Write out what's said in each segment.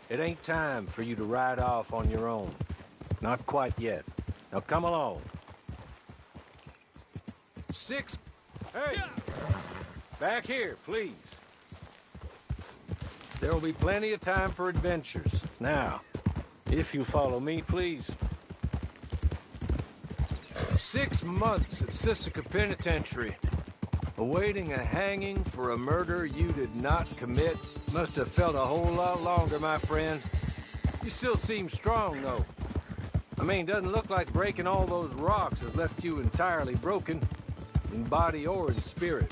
It ain't time for you to ride off on your own. Not quite yet. Now come along. 6. Hey! Back here, please. There will be plenty of time for adventures. Now, if you follow me, please. 6 months at Sisika Penitentiary, awaiting a hanging for a murder you did not commit. Must have felt a whole lot longer, my friend. You still seem strong, though. I mean, doesn't look like breaking all those rocks has left you entirely broken, in body or in spirit.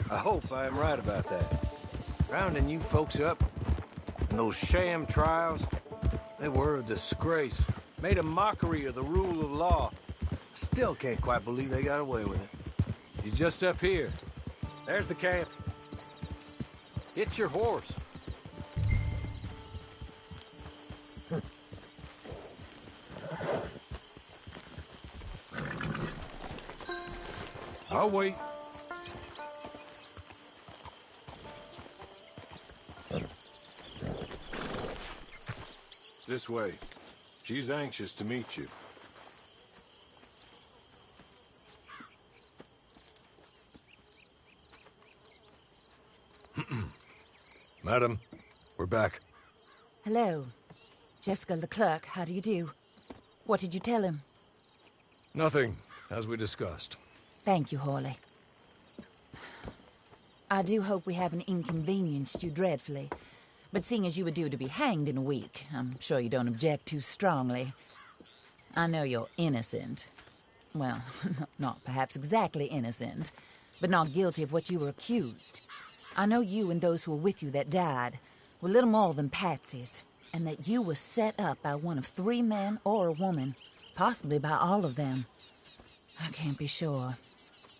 I hope I am right about that. Rounding you folks up, and those sham trials, they were a disgrace. Made a mockery of the rule of law. Still can't quite believe they got away with it. He's just up here. There's the camp. Hit your horse. I'll wait. This way. She's anxious to meet you. Madam, we're back. Hello. Jessica Leclerc, how do you do? What did you tell him? Nothing, as we discussed. Thank you, Hawley. I do hope we haven't inconvenienced you dreadfully. But seeing as you were due to be hanged in a week, I'm sure you don't object too strongly. I know you're innocent. Well, not perhaps exactly innocent, but not guilty of what you were accused. I know you and those who were with you that died were little more than patsies, and that you were set up by one of 3 men or a woman, possibly by all of them. I can't be sure,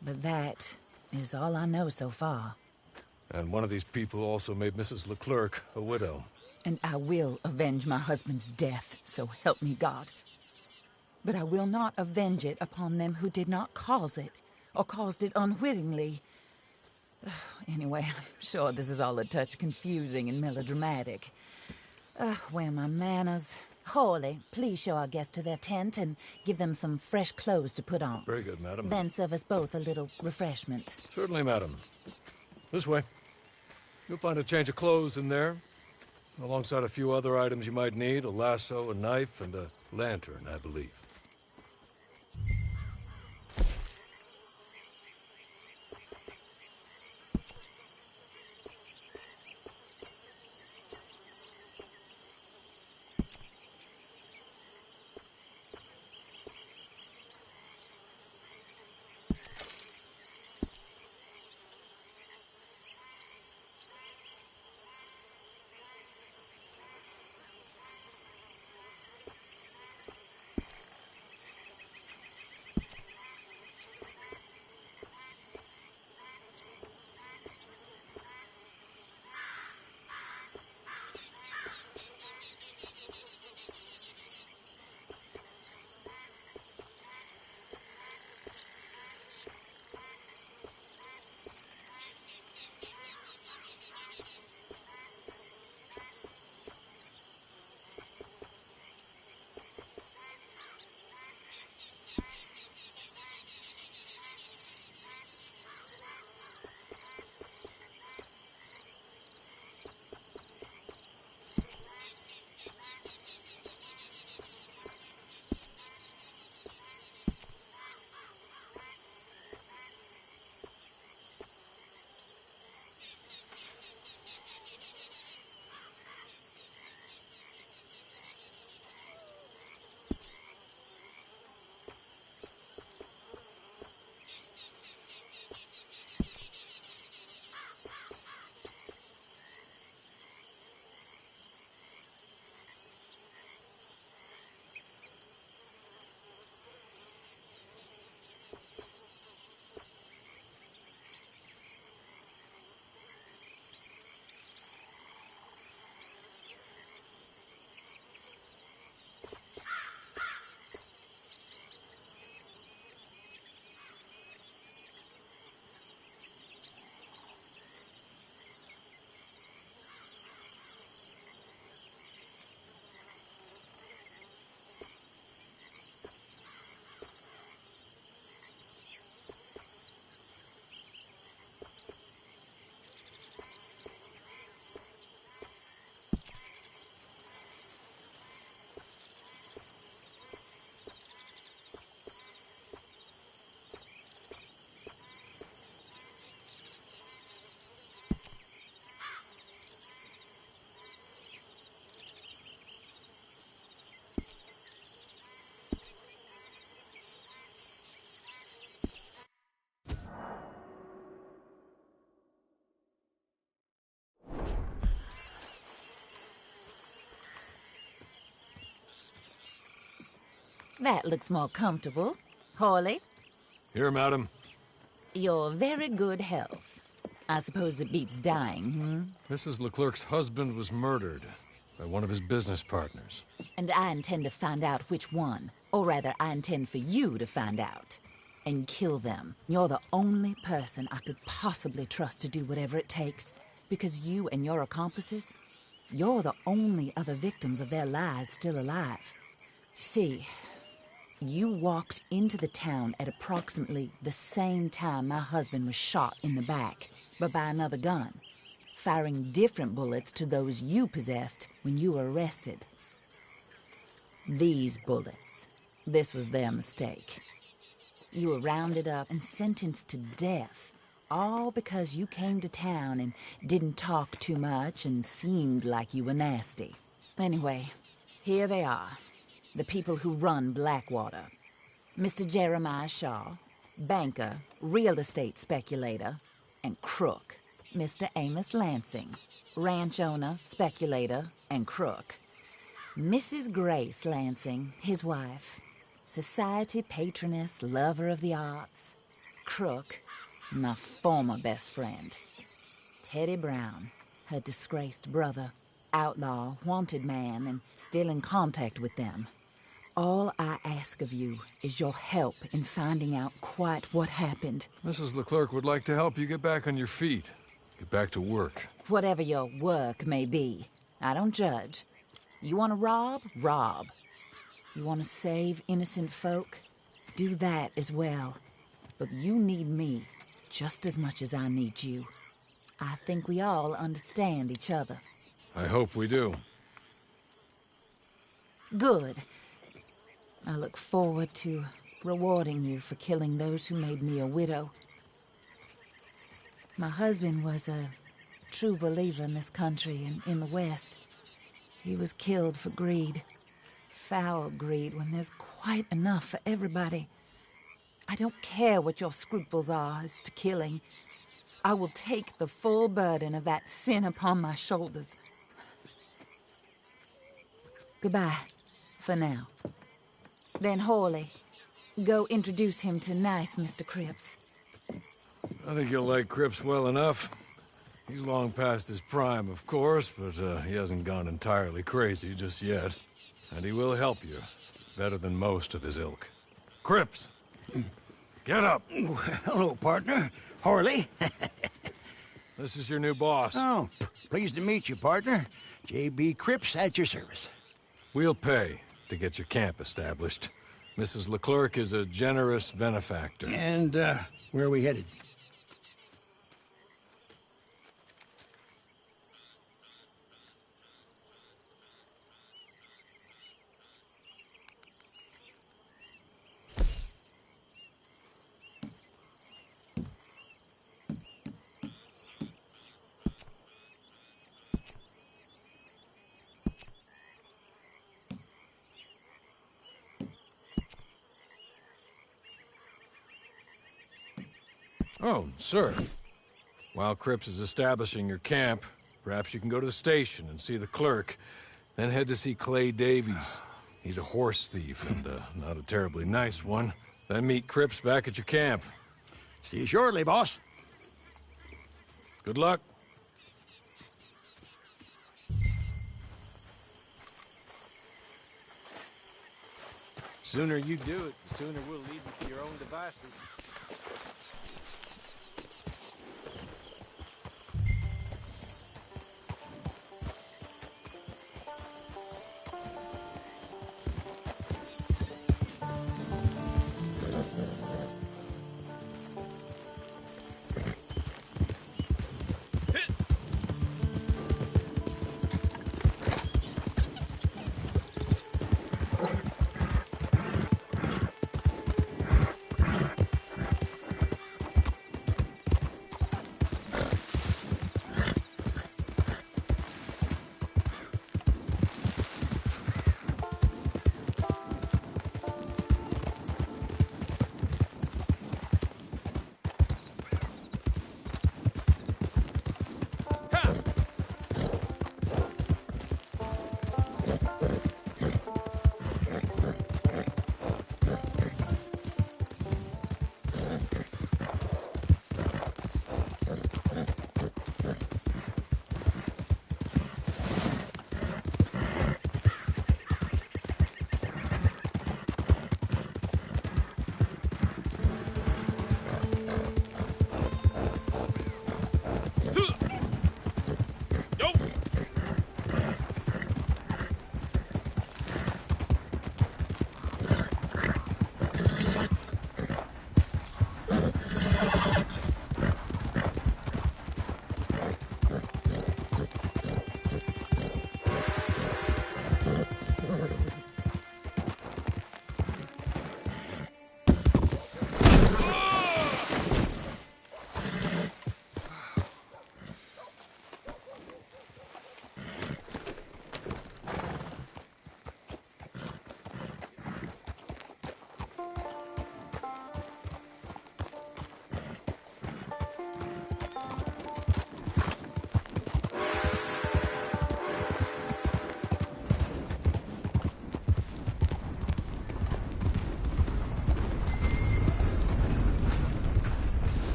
but that is all I know so far. And one of these people also made Mrs. Leclerc a widow. And I will avenge my husband's death, so help me God. But I will not avenge it upon them who did not cause it, or caused it unwittingly. Anyway, I'm sure this is all a touch confusing and melodramatic. Where are my manners? Hawley, please show our guests to their tent and give them some fresh clothes to put on. Very good, madam. Then serve us both a little refreshment. Certainly, madam. This way. You'll find a change of clothes in there, alongside a few other items you might need, a lasso, a knife, and a lantern, I believe. That looks more comfortable. Hawley, Here, madam. your very good health. I suppose it beats dying, Mrs. Leclerc's husband was murdered by one of his business partners. And I intend to find out which one. Or rather, I intend for you to find out. And kill them. You're the only person I could possibly trust to do whatever it takes. Because you and your accomplices, you're the only other victims of their lies still alive. You see, you walked into the town at approximately the same time my husband was shot in the back, but by another gun, firing different bullets to those you possessed when you were arrested. These bullets, this was their mistake. You were rounded up and sentenced to death, all because you came to town and didn't talk too much and seemed like you were nasty. Anyway, here they are, the people who run Blackwater. Mr. Jeremiah Shaw, banker, real estate speculator, and crook. Mr. Amos Lansing, ranch owner, speculator, and crook. Mrs. Grace Lansing, his wife, society patroness, lover of the arts, crook, and my former best friend. Teddy Brown, her disgraced brother, outlaw, wanted man, and still in contact with them. All I ask of you is your help in finding out quite what happened. Mrs. Leclerc would like to help you get back on your feet. Get back to work. Whatever your work may be, I don't judge. You want to rob? Rob. You want to save innocent folk? Do that as well. But you need me just as much as I need you. I think we all understand each other. I hope we do. Good. I look forward to rewarding you for killing those who made me a widow. My husband was a true believer in this country and in the West. He was killed for greed. Foul greed when there's quite enough for everybody. I don't care what your scruples are as to killing. I will take the full burden of that sin upon my shoulders. Goodbye, for now. Then Hawley, go introduce him to nice Mr. Cripps. I think you'll like Cripps well enough. He's long past his prime, of course, but he hasn't gone entirely crazy just yet. And he will help you, better than most of his ilk. Cripps! Get up! Hello, partner. Hawley. This is your new boss. Oh, pleased to meet you, partner. J.B. Cripps at your service. We'll pay to get your camp established. Mrs. Leclerc is a generous benefactor. And, where are we headed? Oh, sir. While Cripps is establishing your camp, perhaps you can go to the station and see the clerk, then head to see Clay Davies. He's a horse thief, and not a terribly nice one. Then meet Cripps back at your camp. See you shortly, boss. Good luck. Sooner you do it, the sooner we'll leave you to your own devices.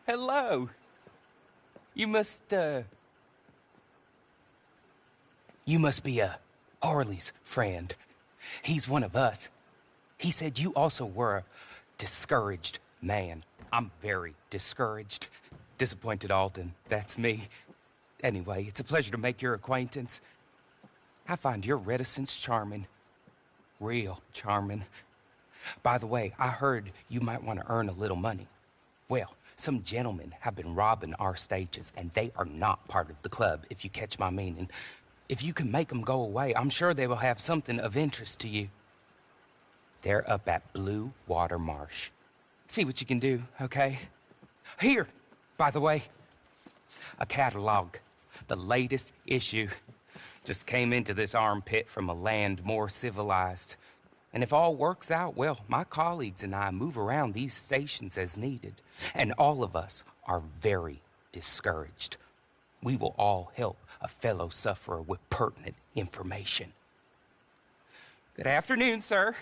hello. You must be, Harley's friend. He's one of us. He said you also were a discouraged man. I'm very discouraged. Disappointed Alden, that's me. Anyway, it's a pleasure to make your acquaintance. I find your reticence charming. Real charming. By the way, I heard you might want to earn a little money. Well, some gentlemen have been robbing our stages, and they are not part of the club, if you catch my meaning. If you can make them go away, I'm sure they will have something of interest to you. They're up at Blue Water Marsh. See what you can do, okay? Here, by the way, a catalog. The latest issue. Just came into this armpit from a land more civilized. And if all works out, well, my colleagues and I move around these stations as needed. And all of us are very discouraged. We will all help a fellow sufferer with pertinent information. Good afternoon, sir.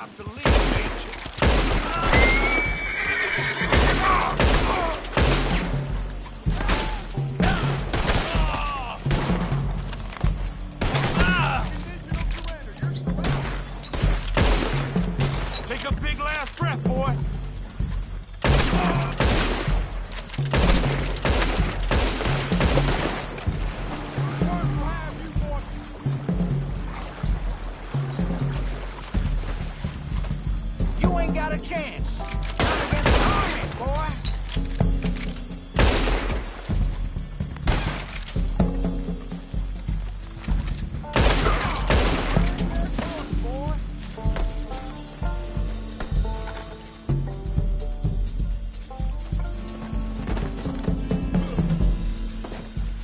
about to leave, ain't you? Take a big last breath, boy. You ain't got a chance. Not against the army, boy.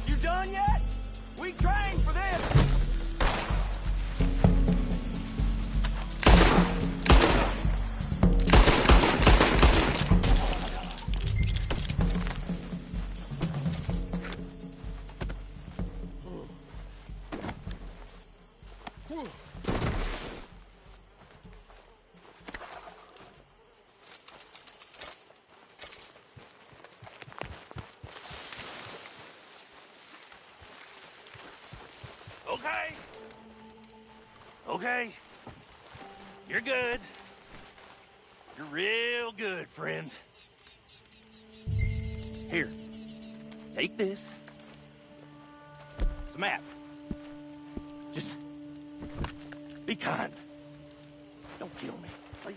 You done yet? We trained for this. Okay. Okay. You're good. You're real good, friend. Here. Take this. It's a map. Just be kind. Don't kill me, please.